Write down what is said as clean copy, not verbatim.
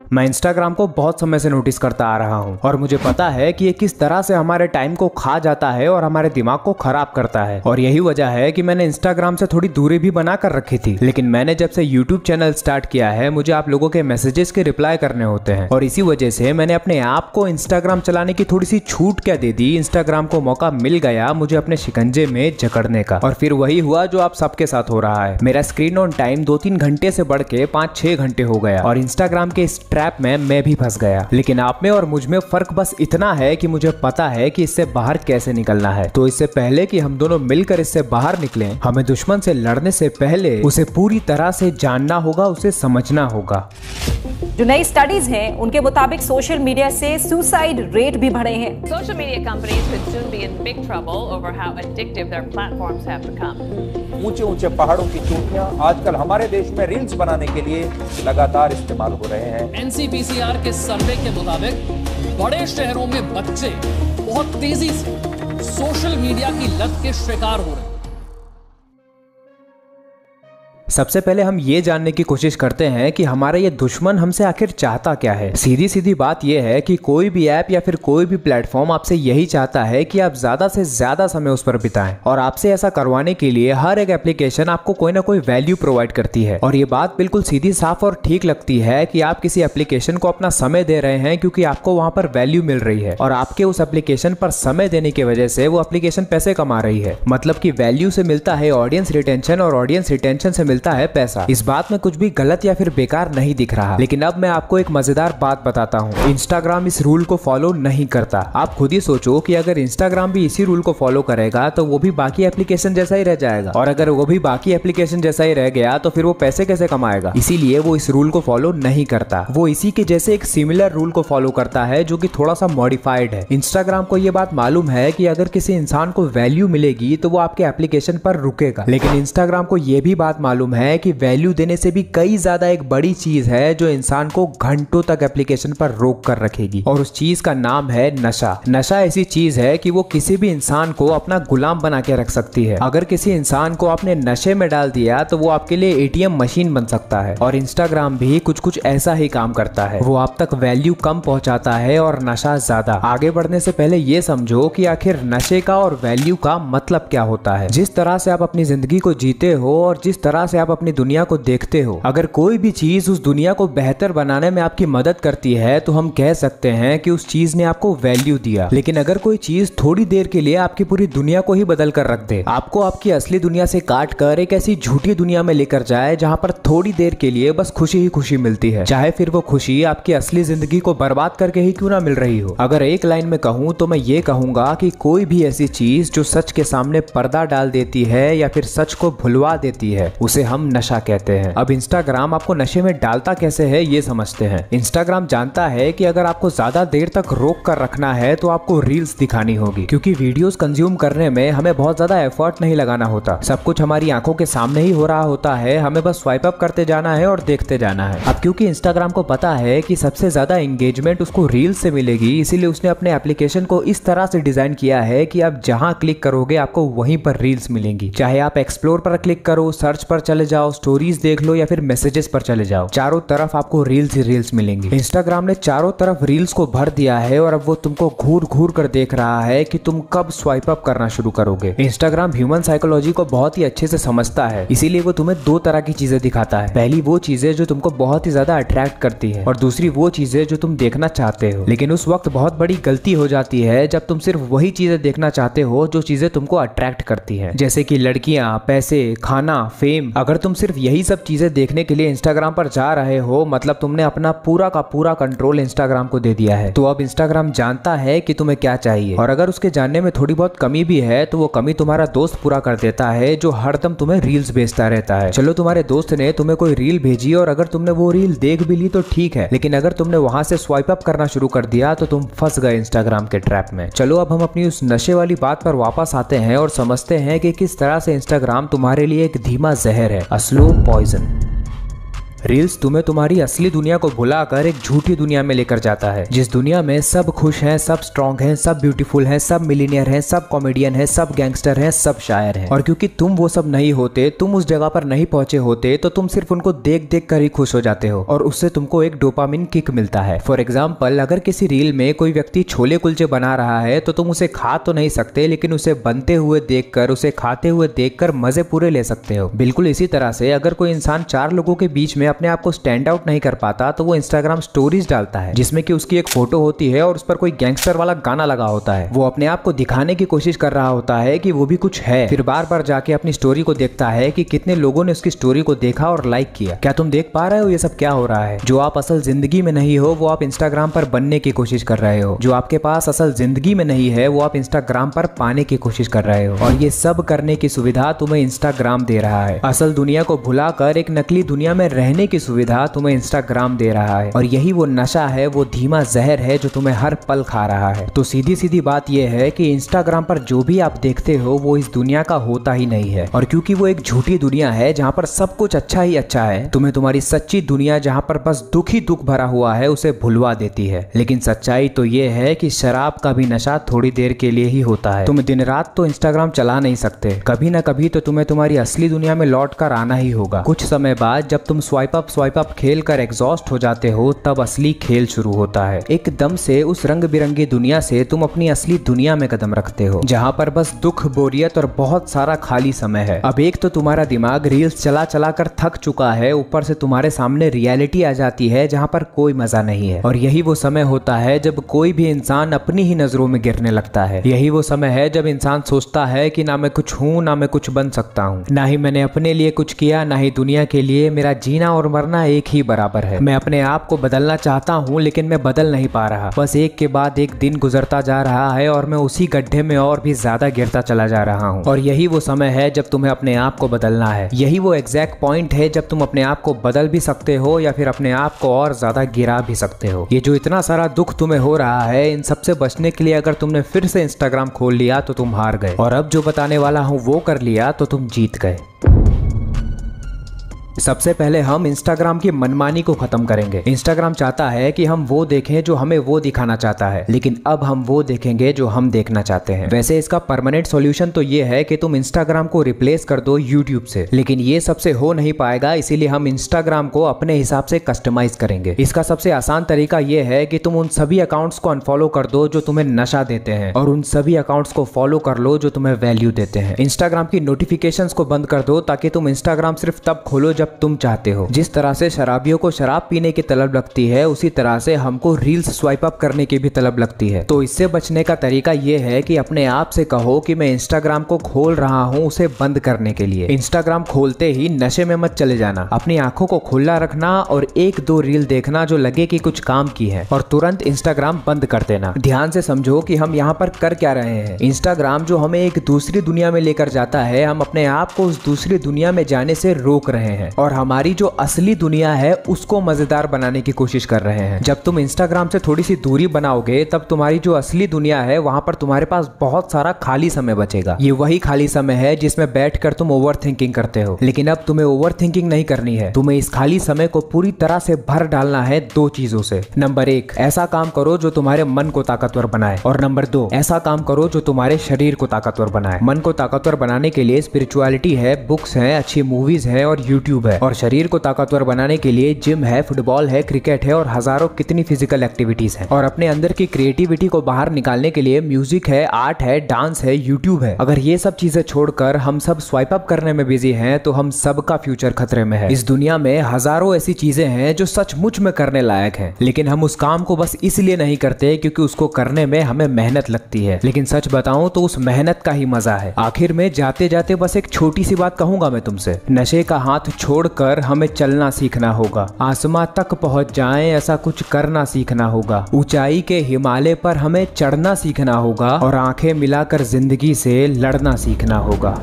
मैं इंस्टाग्राम को बहुत समय से नोटिस करता आ रहा हूँ और मुझे पता है कि ये किस तरह से हमारे टाइम को खा जाता है और हमारे दिमाग को खराब करता है। और यही वजह है कि मैंने इंस्टाग्राम से थोड़ी दूरी भी बना कर रखी थी। लेकिन मैंने जब से यूट्यूब चैनल स्टार्ट किया है, मुझे आप लोगों के मैसेजेस के रिप्लाई करने होते हैं और इसी वजह से मैंने अपने आप को इंस्टाग्राम चलाने की थोड़ी सी छूट क्या दे दी। इंस्टाग्राम को मौका मिल गया मुझे अपने शिकंजे में जकड़ने का और फिर वही हुआ जो आप सबके साथ हो रहा है। मेरा स्क्रीन ऑन टाइम 2-3 घंटे से बढ़ के 5-6 घंटे हो गया और इंस्टाग्राम के इस ट्रैप में मैं भी फंस गया। लेकिन आप में और मुझ में फर्क बस इतना है कि मुझे पता है कि इससे बाहर कैसे निकलना है। तो इससे पहले कि हम दोनों मिलकर इससे बाहर निकलें, हमें दुश्मन से लड़ने से पहले उसे पूरी तरह से जानना होगा, उसे समझना होगा। जो नई स्टडीज हैं उनके मुताबिक सोशल मीडिया से सुसाइड रेट भी बढ़े हैं। Social media companies could soon be in big trouble over how addictive their platforms have become. ऊंचे-ऊंचे पहाड़ों की चोटियां आजकल हमारे देश में रील्स बनाने के लिए लगातार इस्तेमाल हो रहे हैं। NCPCR के सर्वे के मुताबिक बड़े शहरों में बच्चे बहुत तेजी से सोशल मीडिया की लत के शिकार हो रहे हैं। सबसे पहले हम ये जानने की कोशिश करते हैं कि हमारा ये दुश्मन हमसे आखिर चाहता क्या है। सीधी सीधी बात यह है कि कोई भी ऐप या फिर कोई भी प्लेटफॉर्म आपसे यही चाहता है कि आप ज्यादा से ज्यादा समय उस पर बिताएं और आपसे ऐसा करवाने के लिए हर एक एप्लीकेशन आपको कोई ना कोई वैल्यू प्रोवाइड करती है। और ये बात बिल्कुल सीधी साफ और ठीक लगती है कि आप किसी एप्लीकेशन को अपना समय दे रहे हैं क्योंकि आपको वहां पर वैल्यू मिल रही है और आपके उस एप्लीकेशन पर समय देने की वजह से वो एप्लीकेशन पैसे कमा रही है। मतलब कि वैल्यू से मिलता है ऑडियंस रिटेंशन और ऑडियंस रिटेंशन से मिलता है पैसा। इस बात में कुछ भी गलत या फिर बेकार नहीं दिख रहा। लेकिन अब मैं आपको एक मजेदार बात बताता हूँ। इंस्टाग्राम इस रूल को फॉलो नहीं करता। आप खुद ही सोचो कि अगर इंस्टाग्राम भी इसी रूल को फॉलो करेगा तो वो भी बाकी एप्लीकेशन जैसा ही रह जाएगा और अगर वो भी बाकी एप्लीकेशन जैसा ही रह गया तो फिर वो पैसे कैसे कमाएगा। इसीलिए वो इस रूल को फॉलो नहीं करता। वो इसी के जैसे एक सिमिलर रूल को फॉलो करता है जो कि थोड़ा सा मॉडिफाइड है। इंस्टाग्राम को ये बात मालूम है कि अगर किसी इंसान को वैल्यू मिलेगी तो वो आपके एप्लीकेशन पर रुकेगा। लेकिन इंस्टाग्राम को ये भी बात मालूम है कि वैल्यू देने से भी कई ज्यादा एक बड़ी चीज है जो इंसान को घंटों तक एप्लीकेशन पर रोक कर रखेगी और उस चीज का नाम है नशा। नशा ऐसी चीज है कि वो किसी भी इंसान को अपना गुलाम बना के रख सकती है। अगर किसी इंसान को आपने नशे में डाल दिया तो वो आपके लिए एटीएम मशीन बन सकता है और इंस्टाग्राम भी कुछ ऐसा ही काम करता है। वो आप तक वैल्यू कम पहुंचाता है और नशा ज्यादा। आगे बढ़ने से पहले ये समझो कि आखिर नशे का और वैल्यू का मतलब क्या होता है। जिस तरह से आप अपनी जिंदगी को जीते हो और जिस तरह से आप अपनी दुनिया को देखते हो, अगर कोई भी चीज उस दुनिया को बेहतर बनाने में आपकी मदद करती है तो हम कह सकते हैं कि उस चीज ने आपको वैल्यू दिया। लेकिन अगर कोई चीज थोड़ी देर के लिए आपकी पूरी दुनिया को ही बदल कर रख दे, आपको आपकी असली दुनिया से काट कर एक ऐसी झूठी दुनिया में लेकर जाए जहां पर थोड़ी देर के लिए बस खुशी ही खुशी मिलती है, चाहे फिर वो खुशी आपकी असली जिंदगी को बर्बाद करके ही क्यों ना मिल रही हो। अगर एक लाइन में कहूं तो मैं ये कहूंगा कि कोई भी ऐसी चीज जो सच के सामने पर्दा डाल देती है या फिर सच को भुलवा देती है, उसे हम नशा कहते हैं। अब इंस्टाग्राम आपको नशे में डालता कैसे है ये समझते हैं। इंस्टाग्राम जानता है कि अगर आपको ज्यादा देर तक रोक कर रखना है तो आपको रील्स दिखानी होगी, क्योंकि वीडियोस कंज्यूम करने में हमें बहुत ज्यादा एफर्ट नहीं लगाना होता। सब कुछ हमारी आंखों के सामने ही हो रहा होता है, हमें बस स्वाइप अप करते जाना है और देखते जाना है। अब क्योंकि इंस्टाग्राम को पता है कि सबसे ज्यादा एंगेजमेंट उसको रील्स से मिलेगी, इसीलिए उसने अपने एप्लीकेशन को इस तरह से डिजाइन किया है कि आप जहां क्लिक करोगे आपको वहीं पर रील्स मिलेंगी। चाहे आप एक्सप्लोर पर क्लिक करो, सर्च पर चले जाओ, स्टोरीज देख लो या फिर मैसेजेस पर चले जाओ, चारों तरफ आपको रील्स ही रील्स मिलेंगी। इंस्टाग्राम ने चारों तरफ रील्स को भर दिया है और अब वो तुमको घूर घूर कर देख रहा है कि तुम कब स्वाइप अप करना शुरू करोगे। इंस्टाग्राम ह्यूमन साइकोलॉजी को बहुत ही अच्छे से समझता है, इसीलिए वो तुम्हें दो तरह की चीजें दिखाता है। पहली वो चीजें जो तुमको बहुत ही ज्यादा अट्रैक्ट करती है और दूसरी वो चीजें जो तुम देखना चाहते हो। लेकिन उस वक्त बहुत बड़ी गलती हो जाती है जब तुम सिर्फ वही चीजें देखना चाहते हो जो चीजें तुमको अट्रैक्ट करती है, जैसे कि लड़कियां, पैसे, खाना, फेम। अगर तुम सिर्फ यही सब चीजें देखने के लिए इंस्टाग्राम पर जा रहे हो, मतलब तुमने अपना पूरा का पूरा कंट्रोल इंस्टाग्राम को दे दिया है। तो अब इंस्टाग्राम जानता है कि तुम्हें क्या चाहिए और अगर उसके जानने में थोड़ी बहुत कमी भी है तो वो कमी तुम्हारा दोस्त पूरा कर देता है जो हरदम तुम्हें रील्स भेजता रहता है। चलो तुम्हारे दोस्त ने तुम्हें कोई रील भेजी और अगर तुमने वो रील देख भी ली तो ठीक है, लेकिन अगर तुमने वहां से स्वाइप अप करना शुरू कर दिया तो तुम फंस गए इंस्टाग्राम के ट्रैप में। चलो अब हम अपनी उस नशे वाली बात पर वापस आते हैं और समझते हैं कि किस तरह से इंस्टाग्राम तुम्हारे लिए एक धीमा जहर है, अ स्लो पॉइजन। रील्स तुम्हें तुम्हारी असली दुनिया को भुलाकर एक झूठी दुनिया में लेकर जाता है, जिस दुनिया में सब खुश हैं, सब स्ट्रॉन्ग हैं, सब ब्यूटीफुल हैं, सब मिलीनियर हैं, सब कॉमेडियन हैं, सब गैंगस्टर हैं, सब शायर हैं। और क्योंकि तुम वो सब नहीं होते, तुम उस जगह पर नहीं पहुंचे होते, तो तुम सिर्फ उनको देख देख कर ही खुश हो जाते हो और उससे तुमको एक डोपामिन किक मिलता है। फॉर एग्जाम्पल, अगर किसी रील में कोई व्यक्ति छोले कुलचे बना रहा है तो तुम उसे खा तो नहीं सकते, लेकिन उसे बनते हुए देखकर, उसे खाते हुए देखकर मजे पूरे ले सकते हो। बिल्कुल इसी तरह से अगर कोई इंसान 4 लोगों के बीच में अपने आप को स्टैंड आउट नहीं कर पाता तो वो इंस्टाग्राम स्टोरीज डालता है, जिसमें कि उसकी एक फोटो होती है और उस पर कोई गैंगस्टर वाला गाना लगा होता है। वो अपने आप को दिखाने की कोशिश कर रहा होता है कि वो भी कुछ है, फिर बार बार जाके अपनी स्टोरी को देखता है कि कितने लोगों ने उसकी स्टोरी को देखा और लाइक किया। क्या तुम देख पा रहे हो ये सब क्या हो रहा है? जो आप असल जिंदगी में नहीं हो वो आप इंस्टाग्राम पर बनने की कोशिश कर रहे हो। जो आपके पास असल जिंदगी में नहीं है वो आप इंस्टाग्राम पर पाने की कोशिश कर रहे हो। और ये सब करने की सुविधा तुम्हें इंस्टाग्राम दे रहा है। असल दुनिया को भुलाकर एक नकली दुनिया में रहने की सुविधा तुम्हें इंस्टाग्राम दे रहा है। और यही वो नशा है, वो धीमा जहर है जो तुम्हें हर पल खा रहा है। तो सीधी सीधी बात यह है कि इंस्टाग्राम पर जो भी आप देखते हो वो इस दुनिया का होता ही नहीं है। और क्योंकि वो एक झूठी दुनिया है जहाँ पर सब कुछ अच्छा ही अच्छा है, तुम्हें तुम्हारी सच्ची दुनिया जहाँ पर बस दुख ही दुख भरा हुआ है उसे भुलवा देती है। लेकिन सच्चाई तो ये है कि शराब का भी नशा थोड़ी देर के लिए ही होता है। तुम दिन रात तो इंस्टाग्राम चला नहीं सकते, कभी ना कभी तो तुम्हें तुम्हारी असली दुनिया में लौट कर आना ही होगा। कुछ समय बाद जब तुम स्वाइप अप खेल कर एग्जॉस्ट हो जाते हो तब असली खेल शुरू होता है। एकदम से उस रंग बिरंगी दुनिया से तुम अपनी असली दुनिया में कदम रखते हो, जहाँ पर बस दुख, बोरियत और बहुत सारा खाली समय है। अब एक तो तुम्हारा दिमाग रील्स चला चला कर थक चुका है, ऊपर से तुम्हारे सामने रियलिटी आ जाती है जहाँ पर कोई मजा नहीं है। और यही वो समय होता है जब कोई भी इंसान अपनी ही नजरों में गिरने लगता है। यही वो समय है जब इंसान सोचता है कि ना मैं कुछ हूँ, ना मैं कुछ बन सकता हूँ, ना ही मैंने अपने लिए कुछ किया, ना ही दुनिया के लिए। मेरा जीना और मरना एक ही बराबर है। मैं अपने आप को बदलना चाहता हूँ लेकिन मैं बदल नहीं पा रहा। बस एक के बाद एक दिन गुजरता जा रहा है और मैं उसी गड्ढे में और भी ज्यादा गिरता चला जा रहा हूँ। और यही वो समय है जब तुम्हें अपने आप को बदलना है। यही वो एग्जैक्ट पॉइंट है जब तुम अपने आप को बदल भी सकते हो या फिर अपने आप को और ज्यादा गिरा भी सकते हो। ये जो इतना सारा दुख तुम्हें हो रहा है, इन सबसे बचने के लिए अगर तुमने फिर से इंस्टाग्राम खोल लिया तो तुम हार गए, और अब जो बताने वाला हूँ वो कर लिया तो तुम जीत गए। सबसे पहले हम इंस्टाग्राम की मनमानी को खत्म करेंगे। इंस्टाग्राम चाहता है कि हम वो देखें जो हमें वो दिखाना चाहता है, लेकिन अब हम वो देखेंगे जो हम देखना चाहते हैं। वैसे इसका परमानेंट सॉल्यूशन तो ये है कि तुम इंस्टाग्राम को रिप्लेस कर दो यूट्यूब से, लेकिन ये सबसे हो नहीं पाएगा, इसीलिए हम इंस्टाग्राम को अपने हिसाब से कस्टमाइज करेंगे। इसका सबसे आसान तरीका ये है कि तुम उन सभी अकाउंट्स को अनफॉलो कर दो जो तुम्हें नशा देते हैं, और उन सभी अकाउंट्स को फॉलो कर लो जो तुम्हें वैल्यू देते हैं। इंस्टाग्राम की नोटिफिकेशंस को बंद कर दो ताकि तुम इंस्टाग्राम सिर्फ तब खोलो जब तुम चाहते हो। जिस तरह से शराबियों को शराब पीने की तलब लगती है, उसी तरह से हमको रील्स स्वाइप अप करने की भी तलब लगती है। तो इससे बचने का तरीका ये है कि अपने आप से कहो कि मैं इंस्टाग्राम को खोल रहा हूँ उसे बंद करने के लिए। इंस्टाग्राम खोलते ही नशे में मत चले जाना, अपनी आंखों को खुला रखना और 1-2 रील देखना जो लगे कि कुछ काम की है, और तुरंत इंस्टाग्राम बंद कर देना। ध्यान से समझो कि हम यहाँ पर कर क्या रहे हैं। इंस्टाग्राम जो हमें एक दूसरी दुनिया में लेकर जाता है, हम अपने आप को उस दूसरी दुनिया में जाने से रोक रहे हैं और हमारी जो असली दुनिया है उसको मजेदार बनाने की कोशिश कर रहे हैं। जब तुम इंस्टाग्राम से थोड़ी सी दूरी बनाओगे तब तुम्हारी जो असली दुनिया है वहां पर तुम्हारे पास बहुत सारा खाली समय बचेगा। ये वही खाली समय है जिसमें बैठकर तुम ओवर थिंकिंग करते हो, लेकिन अब तुम्हें ओवर थिंकिंग नहीं करनी है। तुम्हें इस खाली समय को पूरी तरह से भर डालना है 2 चीजों से। नंबर 1, ऐसा काम करो जो तुम्हारे मन को ताकतवर बनाए, और नंबर 2, ऐसा काम करो जो तुम्हारे शरीर को ताकतवर बनाए। मन को ताकतवर बनाने के लिए स्पिरिचुअलिटी है, बुक्स है, अच्छी मूवीज है और यूट्यूब है, और शरीर को ताकतवर बनाने के लिए जिम है, फुटबॉल है, क्रिकेट है और हजारों कितनी फिजिकल एक्टिविटीज हैं। और अपने अंदर की क्रिएटिविटी को बाहर निकालने के लिए म्यूजिक है, आर्ट है, डांस है, यूट्यूब है। अगर ये सब चीजें छोड़कर हम सब स्वाइप अप करने में बिजी हैं तो हम सबका फ्यूचर खतरे में है। इस दुनिया में हजारों ऐसी चीजें हैं जो सचमुच में करने लायक हैं, लेकिन हम उस काम को बस इसलिए नहीं करते क्योंकि उसको करने में हमें मेहनत लगती है। लेकिन सच बताऊं तो उस मेहनत का ही मजा है। आखिर में जाते जाते बस एक छोटी सी बात कहूंगा मैं तुमसे, नशे का हाथ छोड़कर हमें चलना सीखना होगा। आसमां तक पहुंच जाएं ऐसा कुछ करना सीखना होगा। ऊंचाई के हिमालय पर हमें चढ़ना सीखना होगा और आंखें मिलाकर जिंदगी से लड़ना सीखना होगा।